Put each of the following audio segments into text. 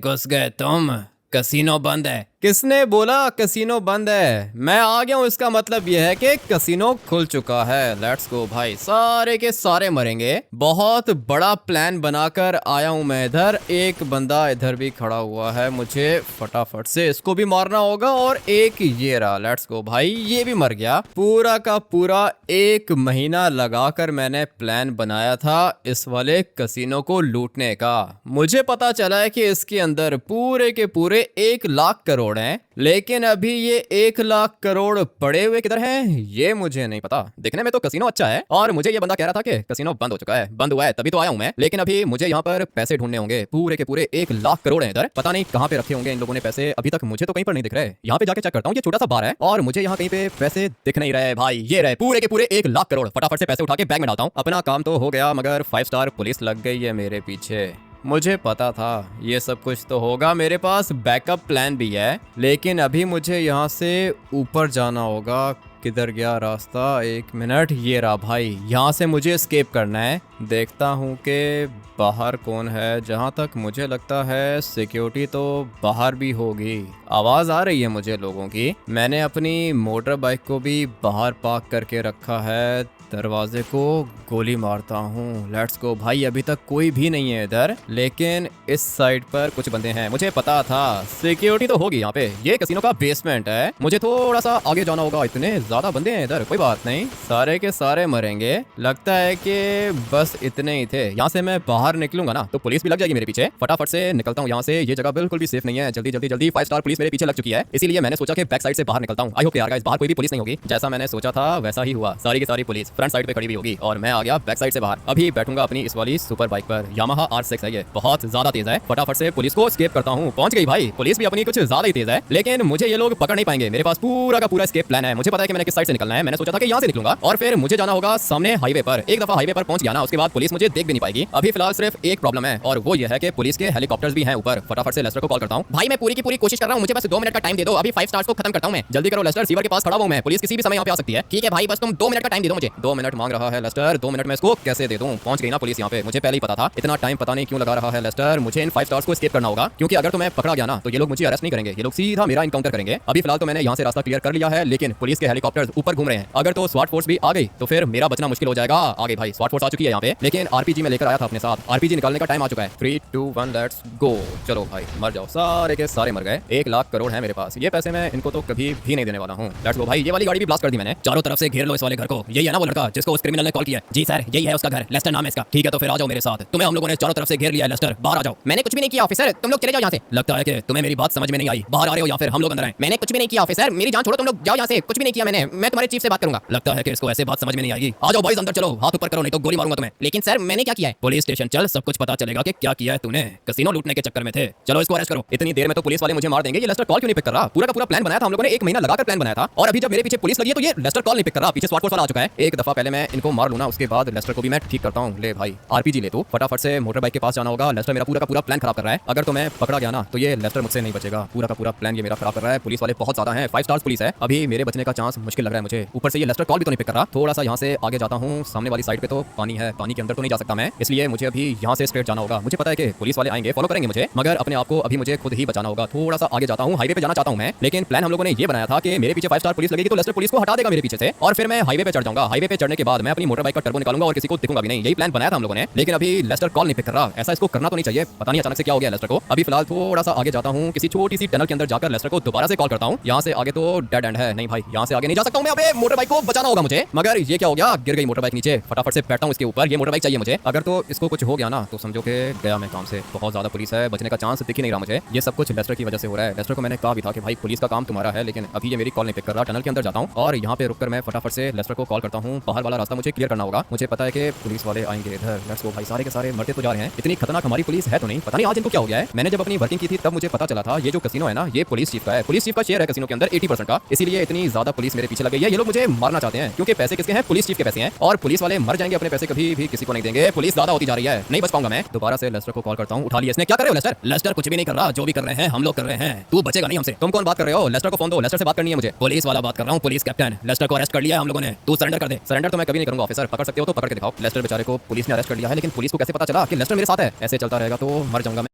घुस गए तुम। कसीनो बंद है। किसने बोला कसीनो बंद है? मैं आ गया हूँ, इसका मतलब यह है कि कसीनो खुल चुका है। लेट्स गो भाई, सारे के सारे मरेंगे। बहुत बड़ा प्लान बनाकर आया हूँ मैं इधर। एक बंदा इधर भी खड़ा हुआ है, मुझे फटाफट से इसको भी मारना होगा। और एक ये रहा, लेट्स गो भाई, ये भी मर गया। पूरा का पूरा 1 महीना लगाकर मैंने प्लान बनाया था इस वाले कसीनो को लूटने का। मुझे पता चला है कि इसके अंदर पूरे के पूरे 1 लाख करोड़ हैं, लेकिन अभी ये 1 लाख करोड़ पड़े हुए किधर हैं ये मुझे नहीं पता। देखने में तो कसीनो अच्छा है, और मुझे ये बंदा कह रहा था कि कसीनो बंद हो चुका है। बंद हुआ है तभी तो आया हूं मैं, लेकिन अभी मुझे यहाँ पर पैसे ढूंढने होंगे। पूरे के पूरे 1 लाख करोड़ हैं इधर। पता नहीं कहाँ पे रखे होंगे इन लोगों ने पैसे, अभी तक मुझे तो कहीं पर नहीं दिख रहे। यहाँ पे जाके चेक करता हूँ, ये छोटा सा बार है और मुझे यहाँ कहीं पे पैसे दिख नहीं रहे भाई। ये रहे पूरे के पूरे 1 लाख करोड़। फटाफट से पैसे उठा के बैग में डालता हूँ। अपना काम तो हो गया, मगर 5 स्टार पुलिस लग गई है मेरे पीछे। मुझे पता था ये सब कुछ तो होगा। मेरे पास बैकअप प्लान भी है, लेकिन अभी मुझे यहाँ से ऊपर जाना होगा। किधर गया रास्ता? 1 मिनट, ये रहा भाई। यहाँ से मुझे एस्केप करना है। देखता हूँ कि बाहर कौन है। जहाँ तक मुझे लगता है सिक्योरिटी तो बाहर भी होगी। आवाज़ आ रही है मुझे लोगों की। मैंने अपनी मोटर बाइक को भी बाहर पार्क करके रखा है। दरवाजे को गोली मारता हूँ। लेट्स गो भाई, अभी तक कोई भी नहीं है इधर, लेकिन इस साइड पर कुछ बंदे हैं। मुझे पता था सिक्योरिटी तो होगी यहाँ पे। ये कसीनो का बेसमेंट है, मुझे थोड़ा सा आगे जाना होगा। इतने ज्यादा बंदे हैं इधर। कोई बात नहीं, सारे के सारे मरेंगे। लगता है कि बस इतने ही थे। यहाँ से मैं बाहर निकलूंगा ना तो पुलिस भी लग जाएगी मेरे पीछे। फटाफट से निकलता हूँ यहाँ से। ये जगह बिल्कुल भी सेफ नहीं है। जल्दी जल्दी जल्दी। 5 स्टार पुलिस मेरे पीछे लग चुकी है, इसीलिए मैंने सोचा कि बैक साइड से बाहर निकलता हूँ। आई होप यार गाइस बाहर कोई भी पुलिस नहीं होगी। जैसा मैंने सोचा था वैसा ही हुआ। सारी की सारी पुलिस फ्रंट साइड पे खड़ी हुई होगी और मैं आ गया बैक साइड से बाहर। अभी बैठूंगा अपनी इस वाली सुपर बाइक पर। यामाहा R6 है, ये बहुत ज्यादा तेज है। फटाफट से पुलिस को एस्केप करता हूँ। पहुंच गई भाई। पुलिस भी अपनी कुछ ज्यादा ही तेज है, लेकिन मुझे ये लोग पकड़ नहीं पाएंगे। मेरे पास पूरा का पूरा एस्केप प्लान है। मुझे पता है कि मैंने किस साइड से निकलना है। मैंने सोचा था कि यहाँ से निकलूंगा और फिर मुझे जाना होगा सामने हाईवे पर। एक दफा हाईवे पर पहुंच गया ना, उसके बाद पुलिस मुझे देख भी नहीं पाएगी। अभी फिलहाल सिर्फ एक प्रॉब्लम है, और वो ये है कि पुलिस के हेलीकॉप्टर्स भी हैं ऊपर। फटाफट से लेस्टर को कॉल करता हूँ। भाई मैं पूरी की पूरी कोशिश कर रहा हूँ, मुझे बस 2 मिनट का टाइम दे दो। अभी 5 स्टार्स को खत्म करता हूँ मैं। जल्दी करो लेस्टर, सीवर के पास खड़ा हूँ मैं। पुलिस किसी भी समय यहाँ पे आ सकती है। ठीक है भाई, बस तुम 2 मिनट का टाइम दे दो मुझे। 2 मिनट मांग रहा है लेस्टर। 2 मिनट में इसको कैसे दे दूं? पहुंच गई ना पुलिस यहाँ पे। मुझे पहले ही पता था। इतना टाइम पता नहीं क्यों लगा रहा है लेस्टर। मुझे इन 5 स्टार्स को एस्केप करना होगा, क्योंकि अगर तो मैं पकड़ा गया ना तो ये लोग मुझे अरेस्ट नहीं करेंगे। ये लोग सीधा मेरा इनकाउंटर करेंगे। अभी फिलहाल तो मैंने यहाँ से रास्ता क्लियर कर लिया है, लेकिन पुलिस के हेलीकॉप्टर्स ऊपर घूम रहे हैं। अगर तो स्वाट फोर्स भी आ गई तो फिर मेरा बचना मुश्किल हो जाएगा। आ गई भाई, स्वाट फोर्स आ चुकी है यहाँ पे, लेकिन आरपीजी में लेकर आया था अपने साथ। आरपीजी निकालने का टाइम आ चुका है। 3 2 1 लेट्स गो। चलो भाई मर जाओ, सारे के सारे मर गए। 1 लाख करोड़ है मेरे पास। ये पैसे मैं इनको तो कभी भी नहीं देने वाला हूँ। लेट्स गो भाई। ये वाली गाड़ी भी ब्लास्ट कर दी मैंने। चारों तरफ से घेर लो इस वाले घर को। यही है ना वो लड़का जिसको उस क्रिमिनल ने कॉल किया? जी सर, यही है उसका घर। लेस्टर नाम है इसका। ठीक है तो फिर आ जाओ मेरे साथ। तुम्हें हम लोगों ने चारों तरफ से घेर लिया है लेस्टर, बाहर आ जाओ। मैंने कुछ भी नहीं किया ऑफिसर, तुम लोग चले जाओ यहाँ से। लगता है कि तुम्हें मेरी बात समझ में नहीं आई। बाहर आ रहे हो या फिर हम लोग अंदर आए? मैंने कुछ भी नहीं किया ऑफिसर, मेरी जान छोड़ो, तुम लोग जाओ यहाँ से। कुछ भी नहीं किया मैंने। मैं तुम्हारे चीफ से बात करूंगा। लगता है कि इसको ऐसे बात समझ में नहीं आएगी। आ जाओ बॉयज अंदर चलो, हाथ ऊपर करो नहीं तो गोली मारूंगा तुम्हें। लेकिन सर मैंने क्या किया है? पुलिस स्टेशन चल, सब कुछ पता चलेगा कि क्या किया है तूने। कसीनो लूटने के चक्कर में थे। चलो इसको अरेस्ट करो। इतनी देर में तो पुलिस वाले मुझे मार देंगे। ये लेस्टर कॉल क्यों नहीं पिक कर रहा? पूरा का पूरा प्लान बनाया था हम लोगों ने। 1 महीना लगाकर प्लान बनाया था, और अभी जब मेरे पीछे पुलिस लगी है तो ये लेस्टर कॉल नहीं पिक कर रहा। पीछे स्वाट फोर्स वाला आ चुका है। एक दफा पहले मैं इनको मार लूं ना, उसके बाद लेस्टर को भी मैं ठीक करता हूं। ले भाई आरपीजी ले तू। फटाफट से मोटर बाइक के पास जाना होगा। लेस्टर मेरा पूरा का पूरा प्लान खराब कर रहा है। अगर तो मैं पकड़ा गया ना तो ये लेस्टर मुझसे नहीं बचेगा। पूरा का पूरा प्लान ये मेरा खराब कर रहा है। पुलिस वाले बहुत ज्यादा हैं, 5 स्टार्स पुलिस है। अभी मेरे बचने का चांस मुश्किल लग रहा है मुझे। ऊपर से ये लेस्टर कॉल भी तो नहीं पिक कर रहा। थोड़ा सा यहाँ से आगे जाता हूँ। सामने वाली साइड पे तो पानी है, पानी के अंदर तो नहीं जा सकता मैं, इसलिए मुझे अभी यहाँ से स्ट्रेट जाना होगा। मुझे पता है कि पुलिस वाले आएंगे, फॉलो करेंगे मुझे, मगर अपने आप को अभी मुझे खुद ही बचाना होगा। थोड़ा सा आगे जाता हूँ। हाईवे पे जाना चाहता हूँ मैं, लेकिन प्लान हम लोगों ने ये बनाया था कि मेरे पीछे 5 स्टार पुलिस लगेगी तो लेस्टर पुलिस को हटा देगा मेरे पीछे से, और फिर मैं हाईवे पे चढ़ जाऊंगा। हाईवे पे चढ़ने के बाद मैं अपनी मोटर बाइक का टर्बो निकालूंगा और किसी को दिखूंगा भी नहीं। यही प्लान बनाया था हम लोगों ने, लेकिन अभी लेस्टर कॉल नहीं पिक कर रहा। ऐसा इसको करना तो नहीं चाहिए। पता नहीं अचानक से क्या हो गया लेस्टर को। अभी फिलहाल थोड़ा सा आगे जाता हूँ। किसी छोटी सी टनल के अंदर जाकर लेस्टर को दोबारा से कॉल करता हूँ। यहाँ से आगे तो डेड एंड है। नहीं भाई यहाँ से आगे नहीं जा सकता हूँ मैं। अबे मोटर बाइक को बचाना होगा मुझे, मगर ये क्या हो गया? गिर गई मोटर बाइक नीचे। फटाफट से बैठता हूँ इसके ऊपर। ये मोटर बाइक चाहिए मुझे। अगर तो इसको कुछ हो गया ना तो समझो कि गया मैं काम से। बहुत ज्यादा पुलिस है, बचने का चांस दिख ही नहीं रहा मुझे। ये सब कुछ लेस्टर की वजह से हो रहा है। लेस्टर को मैंने कहा भी था कि भाई पुलिस का काम तुम्हारा है, लेकिन अभी ये मेरी कॉल नहीं पिक कर रहा। टनल के अंदर जाता हूँ और यहाँ पे रुककर मैं फटाफट से लेस्टर को कॉल करता हूँ। बाहर वाला रास्ता मुझे क्लियर करना होगा। मुझे पता है कि पुलिस वाले आएंगे इधर। लेट्स गो भाई। सारे के सारे मरते तो जा रहे हैं। इतनी खतरनाक हमारी पुलिस है तो नहीं, पता नहीं आज इनको क्या हो गया है। मैंने जब अपनी वर्किंग की थी तब मुझे पता चला था ये जो कसीनो है ना ये पुलिस चीफ का है। पुलिस चीफ का शेयर है कसीनो के अंदर 80% का, इसीलिए इतनी ज्यादा पुलिस मेरे पीछे लग गई है। ये लोग मुझे मारना चाहते हैं क्योंकि पैसे किसके हैं? पुलिस चीफ के पैसे हैं, और पुलिस वाले मर जाएंगे, अपने पैसे कभी भी किसी को नहीं देंगे। पुलिस ज्यादा होती जा रही है, नहीं बच पाऊंगा मैं। दोबारा से लेस्टर को कॉल करता हूँ। उठा लिया इसने। क्या कर रहे हो लेस्टर? लेस्टर कुछ भी नहीं कर रहा। जो भी कर रहे हैं हम लोग कर रहे हैं। तू बचेगा नहीं हमसे। तुम कौन बात कर रहे हो? लेस्टर को फोन दो, लेस्टर से बात करनी है मुझे। पुलिस वाला बात कर रहा हूँ, पुलिस कैप्टन। लेस्टर को अरेस्ट कर लिया है हम लोगों ने। तू सरेंडर कर दे। सरेंडर तो मैं कभी नहीं करूंगा ऑफिसर। पकड़ सकते हो तो पकड़ के दिखाओ। लेस्टर बेचारे को पुलिस ने अरेस्ट कर लिया है, लेकिन पुलिस को कैसे पता चला कि लेस्टर मेरे साथ है? ऐसे चलता रहेगा तो मर जाऊंगा मैं।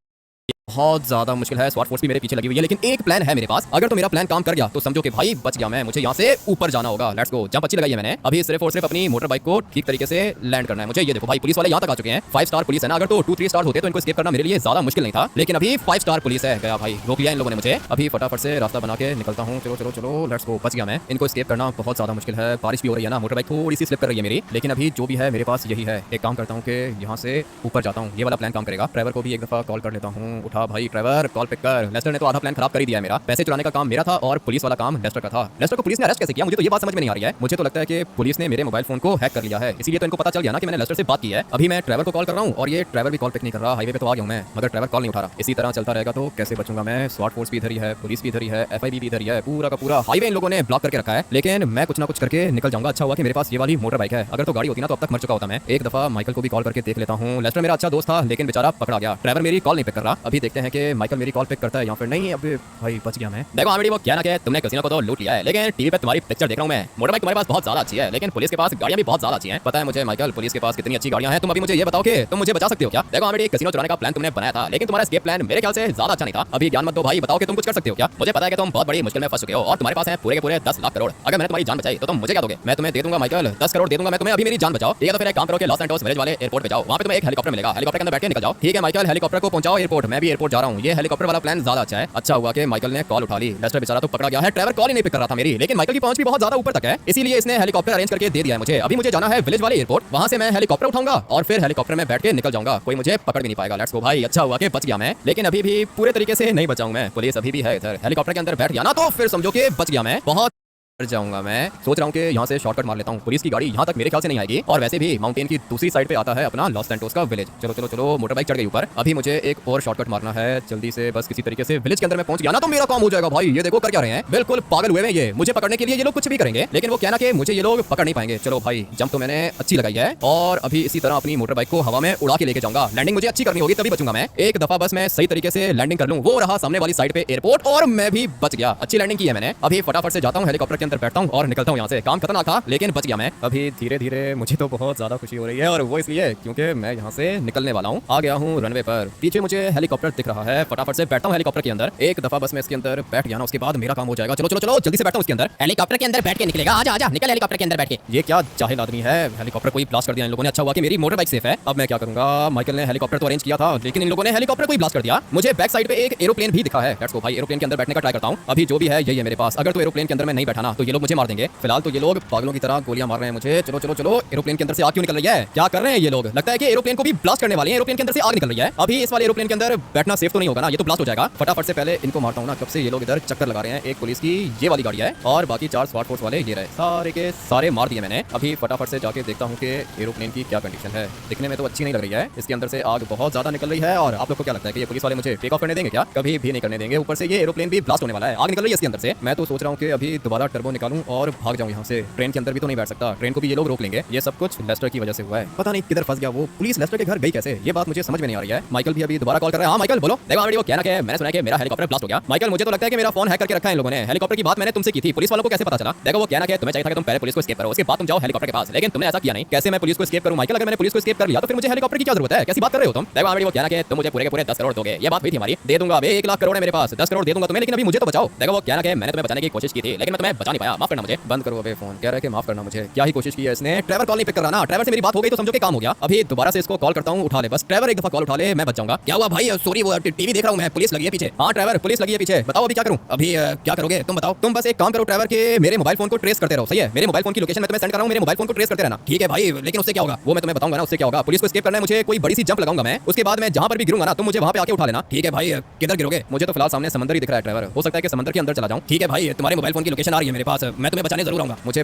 बहुत ज्यादा मुश्किल है, स्वाट फोर्स भी मेरे पीछे लगी हुई है, लेकिन एक प्लान है मेरे पास। अगर तो मेरा प्लान काम कर गया तो समझो कि भाई बच गया मैं। मुझे यहाँ से ऊपर जाना होगा। Let's go. जंप अच्छी लगाई है मैंने। अभी सिर्फ और सिर्फ अपनी मोटर बाइक को ठीक तरीके से लैंड करना है मुझे। ये देखो भाई, पुलिस वाले यहाँ तक आ चुके हैं। 5 स्टार पुलिस है ना। अगर तो 2-3 स्टार होते तो इनको एस्केप करना मेरे लिए ज्यादा मुश्किल नहीं था, लेकिन अभी 5 स्टार पुलिस है। गया भाई, रोक लिया इन लोगों ने मुझे। अभी फटाफट से रास्ता बना के निकलता हूँ। चलो चलो चलो, लेट्स गो। बच गया मैं। इनको एस्केप करना बहुत ज्यादा मुश्किल है। बारिश भी हो रही है ना, मोटर बाइक थोड़ी सी स्लिप कर रही है मेरी, लेकिन अभी जो भी है मेरे पास यही है। एक काम करता हूँ कि यहाँ से ऊपर जाता हूँ। ये वाला प्लान काम करेगा। ड्राइवर को भी एक दफा कॉल कर लेता हूँ। उठा भाई ड्राइवर, कॉल पिक कर। लेस्टर ने तो आधा प्लान खराब कर ही दिया है मेरा। पैसे चुराने का काम मेरा था और पुलिस वाला काम लेस्टर का था। लेस्टर को पुलिस ने अरेस्ट कैसे किया, मुझे तो ये बात समझ में नहीं आ रही है। मुझे तो लगता है कि पुलिस ने मेरे मोबाइल फोन को हैक कर लिया है, इसीलिए तो इनको पता चल गया ना कि मैंने लेस्टर से बात की है। अभी मैं ड्राइवर को कॉल कर रहा हूँ और ये ड्राइवर भी कॉल पिक नहीं कर रहा। हाईवे पे तो आ गया हूं मैं, मगर ड्राइवर कॉल नहीं उठा रहा। इसी तरह चलता रहेगा तो कैसे बचूंगा मैं। स्वाट फोर्स भी इधर ही है, पुलिस भी इधर ही है, एफआईबी भी इधर ही है। पूरा का पूरा हाईवे इन लोगों ने ब्लॉक करके रखा है, लेकिन मैं कुछ ना कुछ करके निकल जाऊंगा। अच्छा हुआ कि मेरे पास ये वाली मोटर बाइक है। अगर तो गाड़ी होती ना तो अब तक मर चुका होता मैं। एक दफा माइकल को भी कॉल करके देख लेता हूँ। लेस्टर मेरा अच्छा दोस्त था, लेकिन बेचारा पकड़ा गया। ड्राइवर मेरी कॉल नहीं पिक कर रहा। अभी देखते हैं कि माइकल मेरी कॉल पिक करता है या फिर नहीं। अब भाई बच गया मैं। देखो आमिर, वो क्या ना क्या, तुमने कैसीनो को तो लूट लिया है, लेकिन टीवी पे तुम्हारी पिक्चर देख रहा हूं मैं। मोटर बाइक तुम्हारे पास बहुत ज्यादा अच्छी है, लेकिन पुलिस के पास गाड़ियां भी बहुत ज्यादा अच्छी हैं। पता है मुझे माइकल, पुलिस के पास कितनी अच्छी गाड़ियां हैं। तुम अभी मुझे ये बताओ कि तुम मुझे बचा सकते हो क्या। देखो आमिर, कैसीनो चुराने का प्लान तुमने बनाया था, लेकिन तुम्हारा एस्केप प्लान मेरे ख्याल से ज्यादा अच्छा नहीं था। अभी ज्ञान मत दो भाई, बताओ कि तुम कुछ कर सकते हो क्या। मुझे पता है कि तुम बहुत बड़ी मुश्किल में फंस चुके हो और तुम्हारे पास है पूरे के पूरे 10 लाख करोड़। अगर मैंने तुम्हारी जान बचाई तो तुम मुझे क्या दोगे। मैं तुम्हें दे दूंगा माइकल, 10 करोड़ दे दूंगा मैं तुम्हें। अभी मेरी जान बचाओ। ठीक है तो फिर एक काम करो कि लॉस एंटोस विलेज वाले एयरपोर्ट पे जाओ। वहां पे तुम्हें एक हेलीकॉप्टर मिलेगा। हेलीकॉप्टर के अंदर बैठ के निकल जाओ। ठीक है माइकल, हेलीकॉप्टर को पहुंचाओ एयरपोर्ट। मैं भी एयरपोर्ट जा रहा हूं। ये हेलीकॉप्टर वाला प्लान ज्यादा अच्छा है। अच्छा हुआ कि माइकल ने कॉल उठा ली। लेस्टर बेचारा तो पकड़ा गया है। ड्राइवर कॉल ही नहीं पिक कर रहा था मेरी, लेकिन माइकल की पहुंच भी बहुत ज्यादा ऊपर तक है, इसीलिए इसने हेलीकॉप्टर अरेंज करके दे दिया है मुझे। अभी मुझे जाना है विलेज वाले एयरपोर्ट। वहां से मैं हेलीकॉप्टर उठाऊंगा और फिर हेलीकॉप्टर में बैठ के निकल जाऊंगा। कोई मुझे पकड़ भी नहीं पाएगा। लेट्स गो भाई। अच्छा हुआ कि बच गया मैं, लेकिन अभी भी पूरे तरीके से नहीं बचाऊं मैं। पुलिस अभी भी है इधर। हेलीकॉप्टर के अंदर बैठ गया ना तो फिर समझो कि बच गया मैं। बहुत जाऊंगा मैं। सोच रहा हूँ कि यहाँ से शॉर्टकट मार लेता हूँ। पुलिस की गाड़ी यहाँ तक मेरे ख्याल से नहीं आएगी, और वैसे भी माउंटेन की दूसरी साइड पे आता है अपना लॉस सैंटोस का विलेज। चलो चलो चलो, मोटर बाइक चढ़ गई ऊपर। अभी मुझे एक और शॉर्टकट मारना है जल्दी से, बस किसी तरीके से विलेज के अंदर मैं पहुंच गया ना तो मेरा काम हो जाएगा भाई। ये देखो कर क्या रहे हैं, बिल्कुल पागल हुए हैं ये। मुझे पकड़ने के लिए ये लोग कुछ भी करेंगे, लेकिन वो कहना कि मुझे ये लोग पकड़ नहीं पाएंगे। चलो भाई, जंप तो मैंने अच्छी लगाई है और अभी इसी तरह अपनी मोटर बाइक को हवा में उड़ा के लेके जाऊंगा। लैंडिंग मुझे अच्छी करनी होगी तभी बचूंगा मैं। एक दफा बस मैं सही तरीके से लैंडिंग कर लूं। वो रहा सामने वाली साइड पे एयरपोर्ट और मैं भी बच गया। अच्छी लैंडिंग की है मैंने। अभी फटाफट से जाता हूँ हेलीकॉप्टर के अंदर बैठता हूँ और निकलता हूँ यहाँ से। काम खतरनाक था लेकिन बच गया मैं। अभी धीरे धीरे मुझे तो बहुत ज्यादा खुशी हो रही है, और वो इसलिए क्योंकि मैं यहाँ से निकलने वाला हूँ। आ गया हूँ रनवे पर। पीछे मुझे हेलीकॉप्टर दिख रहा है। फटाफट से बैठता हूँ हेलीकॉप्टर के अंदर। एक दफा बस मैं इसके अंदर बैठ गया ना, उसके बाद मेरा काम हो जाएगा। चलो चलो चलो, जल्दी से बैठता हूँ इसके अंदर। हेलीकॉप्टर के अंदर बैठ के निकलेगा। आजा आजा, निकल हेलीकॉप्टर के अंदर बैठ के। ये क्या जाहिल आदमी है, हेलीकॉप्टर को ही ब्लास्ट कर दिया इन लोगों ने। अच्छा हुआ कि मेरी मोटर बाइक सेफ है। अब मैं क्या करूंगा। माइकल ने हेलीकॉप्टर तो अरेंज किया था, लेकिन इन लोगों ने हेलीकॉप्टर को ही ब्लास्ट कर दिया। मुझे बैक साइड पे एक एरोप्लेन भी दिखा है। लेट्स गो भाई, एरोप्लेन के अंदर बैठने का ट्राई करता हूँ। अभी जो भी है यही है मेरे पास। अगर तो एरोप्लेन के अंदर मैं नहीं बैठा ना तो ये लोग मुझे मार देंगे। फिलहाल तो ये लोग पागलों की तरह गोलियां मार रहे हैं मुझे। चलो चलो चलो, एरोप्लेन के अंदर से आग क्यों निकल रही है, क्या कर रहे हैं ये लोग। लगता है कि एरोप्लेन को भी ब्लास्ट करने वाले हैं। एरोप्लेन के अंदर से आग निकल रही है। अभी इस वाले एरोप्लेन के अंदर बैठना सेफ तो नहीं होगा ना, ये तो ब्लास्ट हो जाएगा। फटाफट से पहले इनको मारता हूं ना। कब से ये लोग इधर चक्कर लगा रहे हैं। एक पुलिस की ये वाली गाड़ी है और बाकी 4 स्वाट फोर्स वाले ये रहे। सारे के सारे मार दिए मैंने। अभी फटाफट से जाके देखता हूँ कि एरोप्लेन की क्या कंडीशन है। दिखने में तो अच्छी नहीं लग रही है, इसके अंदर से आग बहुत ज्यादा निकल रही है। और आप लोग को क्या लगता है कि ये पुलिस वाले मुझे टेक ऑफ करने देंगे क्या। कभी भी नहीं करने देंगे। ऊपर से ये एरोप्लेन भी ब्लास्ट होने वाला है, आग निकल रही है इसके अंदर से। मैं तो सोच रहा हूँ कि अभी दोबारा टर्बो निकालूं और भाग जाऊं यहाँ से। ट्रेन के अंदर भी तो नहीं बैठ सकता, ट्रेन को भी ये लोग रोक लेंगे। ये सब कुछ लेस्टर की वजह से हुआ है। पता नहीं किधर फंस गया वो। पुलिस लेस्टर के घर गई कैसे, ये बात मुझे समझ में नहीं आ रही है। माइकल भी अभी दोबारा कॉल कर रहा है। हाँ माइकल बोलो। देखो ऑलरेडी वो क्या ना क्या, मैंने सुना है कि मेरा हेलीकॉप्टर ब्लास्ट हो गया। माइकल मुझे तो लगता है कि मेरा फोन हैक करके रखा है इन लोगों ने। हेलीकॉप्टर की बात मैंने तुमसे की थी, पुलिस वालों को कैसे पता चला। देखो वो क्या ना क्या, तुम्हें चाहिए था कि तुम पहले पुलिस को एस्केप करो, उसके बाद तुम जाओ हेलीकॉप्टर के पास, लेकिन तुमने ऐसा किया नहीं। कैसे मैं पुलिस को एस्केप करूं माइकल। अगर मैंने पुलिस को एस्केप कर लिया तो फिर मुझे हेलीकॉप्टर की क्या जरूरत है, कैसी बात कर रहे हो तुम। देखो ऑलरेडी वो क्या ना क्या, तुम मुझे पूरे के पूरे 10 करोड़ दोगे, ये बात हुई थी हमारी। दे दूंगा। अभी 1 लाख करोड़ है मेरे पास, 10 करोड़ दे दूंगा तुम्हें, लेकिन अभी मुझे तो बचाओ। देखो वो क्या ना क्या, मैंने तुम्हें बचाने की कोशिश की थी लेकिन मैं तुम्हें बचा नहीं पाया। माफ करना मुझे। बंद करो अबे फोन। कह रहा है कि माफ करना मुझे। क्या ही कोशिश की है इसने। ड्राइवर कॉल नहीं पिक कर रहा ना। ड्राइवर से मेरी बात हो गई तो समझो कि काम हो गया। अभी दोबारा से इसको कॉल करता हूं, उठा ले बस। ड्राइवर एक दफा कॉल उठा ले, मैं बच जाऊंगा। क्या हुआ भाई। सॉरी वो टीवी देख रहा हूं मैं, पुलिस लगी है पीछे। हाँ ड्राइवर, पुलिस लगी है पीछे। बताओ अभी क्या करूं। अभी क्या करोगे तुम बताओ। तुम बस एक काम करो ड्राइवर के मेरे मोबाइल फोन को ट्रेस करते रहो। सही है, मेरे मोबाइल फोन की लोकेशन मैं तुम्हें सेंड कर रहा हूं। मेरे मोबाइल फोन को ट्रेस करते रहना। ठीक है भाई, लेकिन उससे क्या होगा वो मैं तुम्हें बताऊंगा ना। उससे क्या होगा, पुलिस को एस्केप करना है मुझे। कोई बड़ी सी जंप लगाऊंगा मैं, उसके बाद मैं जहां पर भी गिरूंगा ना तुम मुझे वहां पे आके उठा लेना। ठीक है भाई। किधर गिरोगे। मुझे तो फिलहाल सामने समंदर ही दिख रहा है ड्राइवर, हो सकता है कि समंदर के अंदर चला जाऊं। ठीक है भाई, तुम्हारे मोबाइल फोन की लोकेशन आ रही है मेरे पास, मैं तुम्हें बचाने जरूर आऊंगा। मुझे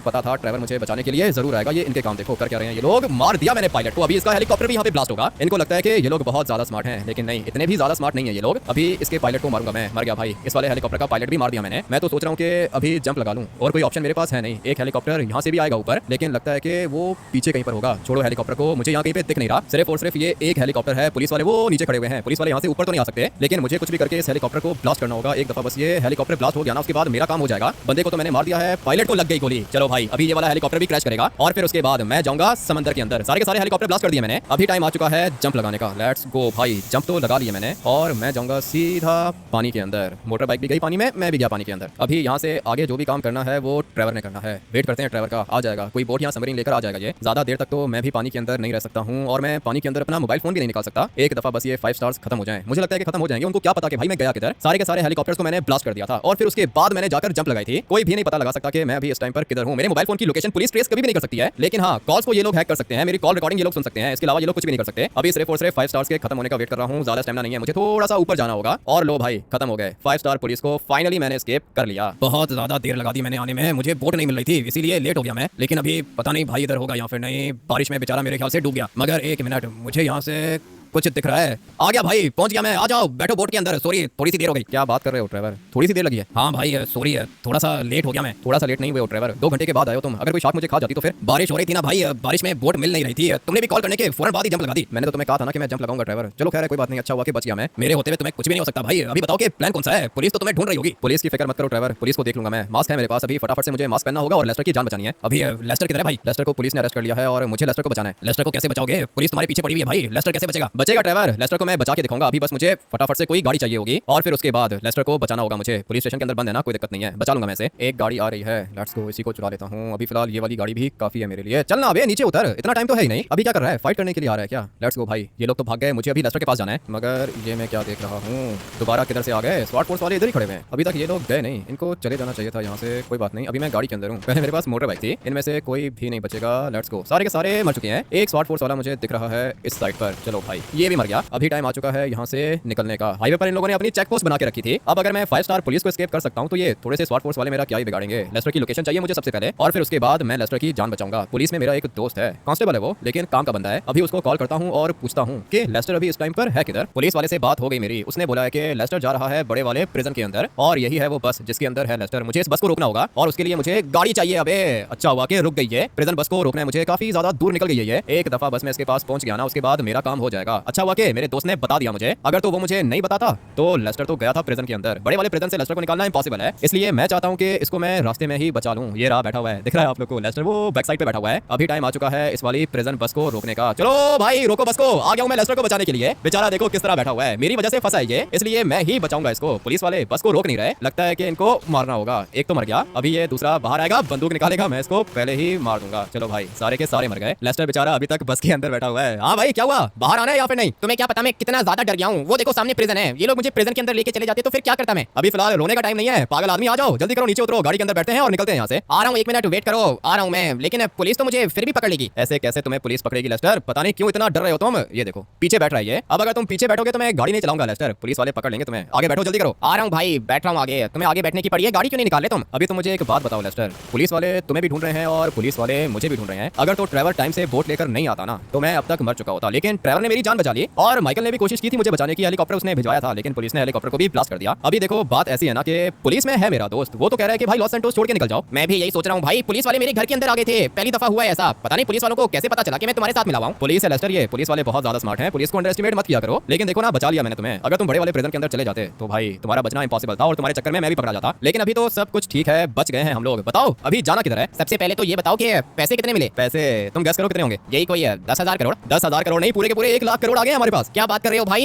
पता था ड्राइवर मुझे बचाने के लिए जरूर आएगा। ये इनके काम देखो कर क्या रहे हैं ये लोग। मार दिया मैंने पायलट को। अभी इसका हेलीकॉप्टर भी यहाँ पे ब्लास्ट होगा। इनको लगता है कि ये लोग बहुत ज्यादा स्मार्ट हैं, लेकिन नहीं, इतने भी ज्यादा स्मार्ट नहीं है ये लोग। अभी इसके पायलट को मारूंगा मैं। मर गया भाई, इस वाले हेलीकॉप्टर का पायलट भी मार दिया मैंने। मैं तो सोच रहा हूँ कि अभी जंप लगा लूं, और कोई ऑप्शन मेरे पास है नहीं। एक हेलीकॉप्टर यहाँ से भी आएगा ऊपर, लेकिन लगता है कि वो पीछे कहीं पर होगा। छोड़ो हेलीकॉप्टर को, मुझे यहाँ कहीं पे दिख नहीं रहा। सिर्फ और सिर्फ ये एक हेलीकॉप्टर है। पुलिस वाले वो नीचे खड़े हुए हैं। पुलिस वाले यहाँ से ऊपर तो नहीं आ सकते, लेकिन मुझे कुछ भी करके इस हेलीकॉप्टर को ब्लास्ट करना होगा। एक दफा बस ये हेलीकॉप्टर ब्लास्ट हो गया ना, उसके बाद मेरा काम हो जाएगा। बंदे को तो मैंने मार दिया। दिया है, पायलट को लग गई गोली। चलो भाई अभी ये वाला हेलीकॉप्टर भी क्रैश करेगा और फिर उसके बाद मैं जाऊंगा समंदर के अंदर। सारे के सारे हेलीकॉप्टर ब्लास्ट कर दिए मैंने। अभी टाइम आ चुका है जंप लगाने का। लेट्स गो भाई, जंप तो लगा लिया मैंने और मैं जाऊंगा सीधा पानी के अंदर। मोटर बाइक भी गई पानी में, मैं भी गया पानी के अंदर। अभी यहाँ से आगे जो भी काम करना है वो ट्रेवर ने करना है। वेट करते हैं ट्रेवर का, आ जाएगा कोई बोट यहाँ सबमरीन लेकर आ जाएगा। ये ज्यादा देर तक तो मैं भी पानी के अंदर नहीं रह सकता हूँ और मैं पानी के अंदर अपना मोबाइल फोन भी नहीं निकाल सकता। एक दफा बस ये 5 स्टार्स खत्म हो जाए, मुझे लगता है कि खत्म हो जाएंगे। उनको क्या पता कि भाई मैं गया किधर। सारे के सारे हेलीकॉप्टर्स को मैंने ब्लास्ट कर दिया था और फिर उसके बाद मैंने जाकर जंप लगाई थी। कोई भी नहीं पता लगा सकता कि मैं अभी इस टाइम पर किधर हूँ। मेरे मोबाइल फोन की लोकेशन पुलिस ट्रेस कभी भी नहीं कर सकती है, लेकिन हाँ कॉल्स को ये लोग हैक कर सकते हैं। मेरी कॉल रिकॉर्डिंग ये लोग सुन सकते हैं। इसके अलावा ये लोग कुछ भी नहीं कर सकते। अभी सिर्फ और सिर्फ 5 स्टार्स के खत्म होने का वेट कर रहा हूँ। ज्यादा स्टैमिना नहीं है, मुझे थोड़ा सा ऊपर जाना होगा। और लो भाई खत्म हो गए 5 स्टार पुलिस को, फाइनली मैंने एस्केप कर लिया। बहुत ज्यादा देर लगा दी मैंने आने में, मुझे बोट नहीं मिल रही थी इसीलिए लेट हो गया मैं। लेकिन अभी पता नहीं भाई इधर होगा या फिर नहीं। बारिश में बेचारा मेरे ख्याल से डूब गया। मगर एक मिनट, मुझे यहाँ से कुछ दिख रहा है। आ गया भाई, पहुंच गया मैं। आ जाओ बैठो बोट के अंदर। सॉरी थोड़ी सी देर हो गई। क्या बात कर रहे हो ड्राइवर, थोड़ी सी देर लगी है? हाँ भाई सॉरी है, थोड़ा सा लेट हो गया मैं। थोड़ा सा लेट नहीं हुए हो ड्राइवर, 2 घंटे के बाद आए हो तुम। अगर कोई शार्क मुझे खा जाती तो फिर। बारिश हो रही थी ना भाई, बारिश में बोट मिल नहीं रही थी। तुमने भी कॉल करने के फौरन बाद ही जंप लगा दी। मैंने तो तुम्हें कहा था ना कि मैं जंप लगाऊंगा ड्राइवर। चलो खैर है, कोई बात नहीं, अच्छा हुआ कि बच गया मैं। मेरे होते हुए तुम्हें कुछ भी नहीं हो सकता भाई। अभी बताओ कि प्लान कौन सा है? पुलिस तो तुम्हें ढूंढ रही होगी। पुलिस की फिक्र मत करो ड्राइवर, पुलिस को देख लूंगा मैं। मास्क है मेरे पास, अभी फटाफट से मुझे मास्क पहनना होगा और लेस्टर की जान बचानी है। अभी लेस्टर किधर है भाई? लेस्टर को पुलिस ने अरेस्ट कर लिया है और मुझे लेस्टर को बचाना है। लेस्टर को कैसे बचाओगे? पुलिस तुम्हारे पीछे पड़ी हुई है भाई। लेस्टर कैसे बचेगा? बचेगा ड्राइवर, लेस्टर को मैं बचा के दिखाऊंगा। अभी बस मुझे फटाफट से कोई गाड़ी चाहिए होगी और फिर उसके बाद लेस्टर को बचाना होगा मुझे। पुलिस स्टेशन के अंदर बंद है ना, कोई दिक्कत नहीं है, बचा लूंगा मैं इसे। एक गाड़ी आ रही है, लेट्स गो, इसी को चुरा लेता हूं। अभी फिलहाल ये वाली गाड़ी भी काफी है मेरे लिए। चलना अबे नीचे उतर, इतना टाइम तो है ही नहीं। अभी क्या कर रहा है? फाइट करने के लिए आ रहा है क्या? लेट्स गो भाई, ये लोग तो भाग गए, मुझे अभी लेस्टर के पास जाना है। मगर ये मैं क्या देख रहा हूँ, दोबारा किधर से आ गए? स्वाट फोर्स वाले इधर ही खड़े हुए हैं। अभी तक ये लोग गए नहीं, इनको चले जाना चाहिए था यहाँ से। कोई बात नहीं, अभी मैं गाड़ी के अंदर हूँ। पहले मेरे पास मोटर बाइक थी, इनमें से कोई भी नहीं बचेगा। लेट्स गो, सारे के सारे मर चुके हैं। एक स्वाट फोर्स वाला मुझे दिख रहा है इस साइड पर। चलो भाई ये भी मर गया। अभी टाइम आ चुका है यहाँ से निकलने का। हाईवे पर इन लोगों ने अपनी चेक पोस्ट बना के रखी थी। अब अगर मैं 5 स्टार पुलिस को एस्केप कर सकता हूँ तो ये थोड़े से स्वाट फोर्स वाले मेरा क्या ही बिगाड़ेंगे। लेस्टर की लोकेशन चाहिए मुझे सबसे पहले और फिर उसके बाद मैं लेस्टर की जान बचाऊंगा। पुलिस में मेरा एक दोस्त है, कांस्टेबल है वो, लेकिन काम का बंदा है। अभी उसको कॉल करता हूँ और पूछता हूँ कि लेस्टर अभी इस टाइम पर है किधर। पुलिस वाले से बात हो गई मेरी, उसने बोला है कि लेस्टर जा रहा है बड़े वाले प्रिजन के अंदर और यही है वो बस जिसके अंदर है लेस्टर। मुझे इस बस को रोकना होगा और उसके लिए मुझे गाड़ी चाहिए। अबे अच्छा हुआ कि रुक गई है, प्रिजन बस को रोकना है मुझे। काफी ज्यादा दूर निकल गई है। एक दफा बस में इसके पास पहुंच गया ना, उसके बाद मेरा काम हो जाएगा। अच्छा हुआ कि मेरे दोस्त ने बता दिया मुझे, अगर तो वो मुझे नहीं बताता तो लेस्टर तो गया था प्रिजन के अंदर। बड़े वाले प्रिजन से लेस्टर को निकालना इम्पॉसिबल है, इसलिए मैं चाहता हूं कि इसको मैं रास्ते में ही बचा लूं। ये रहा बैठा हुआ है, दिख रहा है आप लोग को लेस्टर, वो बैक साइड पे बैठा हुआ है। अभी टाइम आ चुका है इस वाली प्रिजन बस को रोकने का। चलो भाई रोको बस को, आ गया हूं मैं लेस्टर को बचाने के लिए। बेचारा देखो किस तरह बैठा हुआ है, मेरी वजह से फंसा है ये, इसलिए मैं ही बचाऊंगा इसको। पुलिस वाले बस को रोक नहीं रहे, लगता है कि इनको मारना होगा। एक तो मर गया, अभी ये दूसरा बाहर आएगा, बंदूक निकालेगा, मैं इसको पहले ही मार दूंगा। चलो भाई सारे के सारे मर गए। लेस्टर बेचारा अभी तक बस के अंदर बैठा हुआ है। हाँ भाई क्या हुआ, बाहर आना है या फिर नहीं? तुम्हें क्या पता मैं कितना ज्यादा डर गया हूँ। वो देखो सामने प्रिजन है, ये लोग मुझे प्रिजन के अंदर लेके चले जाते तो फिर क्या करता मैं? अभी फिलहाल रोने का टाइम नहीं है, पागल आदमी आ जाओ जल्दी करो, नीचे उतरो, गाड़ी के अंदर बैठते हैं और निकलते हैं यहाँ से। आ रहा हूँ, 1 मिनट वेट करो, आ रहा हूँ मैं। लेकिन पुलिस तो मुझे फिर भी पकड़ लेगी। ऐसे कैसे तुम्हें पुलिस पकड़ेगी लेस्टर? पता नहीं क्यों इतना डर रहे हो तुम। ये देखो पीछे बैठ रहा है ये। अब अगर तुम पीछे बैठोगे तो मैं गाड़ी नहीं चलाऊंगा लेस्टर, पुलिस वाले पकड़ लेंगे तुम्हें। आगे बैठो जल्दी करो। आ रहा हूँ भाई, बैठ रहा हूँ आगे। तुम्हें आगे बैठने की पड़ी है, गाड़ी क्यों नहीं निकाले तुम? अभी तो मुझे एक बात बताओ लेस्टर, पुलिस वाले तुम्हें भी ढूंढ रहे हैं और पुलिस वाले मुझे भी ढूंढ रहे हैं। अगर तो ट्रैवल टाइम से बोट लेकर नहीं आता ना तो मैं अब तक मर चुका होता, लेकिन ट्रैवल ने मेरी जान बचा ली और माइकल ने भी कोशिश की थी मुझे बचाने की। हेलीकॉप्टर उसने भिजवाया था लेकिन पुलिस ने हेलीकॉप्टर को भी ब्लास्ट कर दिया। अभी देखो बात ऐसी है ना कि पुलिस में है मेरा दोस्त, वो तो कह रहा है कि भाई लॉस सैंटोस छोड़ के निकल जाओ। मैं भी यही सोच रहा हूँ भाई, पुलिस वाले मेरे घर के अंदर आ गए थे, पहली दफा हुआ है ऐसा। पता नहीं पुलिस वालों को कैसे पता चला कि मैं तुम्हारे साथ मिला हुआ हूं। पुलिस है लेस्टर, ये पुलिस वाले बहुत ज्यादा स्मार्ट हैं, पुलिस को अंडर एस्टिमेट मत किया करो। लेकिन देखो ना बचा लिया मैंने तुम्हें, अगर तुम बड़े वाले प्रिजन के अंदर चले जाते तो भाई तुम्हारा बचना इंपॉसिबल था और तुम्हारे चक्कर में मैं भी पकड़ा जाता। लेकिन अभी तो सब कुछ ठीक है, बच गए हैं हम लोग। बताओ अभी जाना किधर है? सबसे पहले तो ये बताओ कि पैसे कितने मिले? पैसे तुम गैस करो कितने होंगे? यही कोई है 10,000 करोड़। 10,000 करोड़ नहीं, पूरे के पूरे 1 लाख करोड़ आ गए हमारे पास। क्या बात कर रहे हो भाई,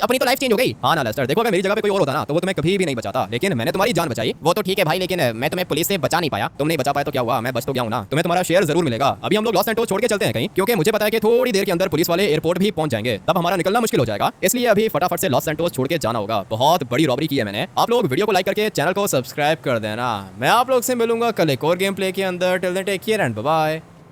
अपनी तो लाइफ चेंज हो गई। हाँ ना लेस्टर, देखो अगर मेरी जगह पे कोई और होता ना तो वो तुम्हें कभी भी नहीं बचाता, लेकिन मैंने तुम्हारी जान बचाई। वो तो ठीक है भाई, लेकिन मैं तुम्हें पुलिस से बचा नहीं पाया। तुम नहीं बचा पाए तो क्या हुआ, मैं बच तो गया हूं ना, तुम्हें तुम्हारा शेयर जरूर मिलेगा। अभी हम लोग लॉस सैंटोस छोड़ के चलते हैं कहीं, क्योंकि मुझे पता है कि थोड़ी देर के अंदर पुलिस वाले एयरपोर्ट भी पहुंच जाएंगे, तब हमारा निकलना मुश्किल हो जाएगा। इसलिए अभी फटाफट से लॉस सैंटोस छोड़ के जाना होगा। बहुत बड़ी रॉबरी की है मैंने। आप लोग वीडियो को लाइक करके चैनल को सब्सक्राइब कर देना। मैं आप लोग से मिलूंगा कल एक और गेम प्ले के अंदर। Till then take care and bye bye.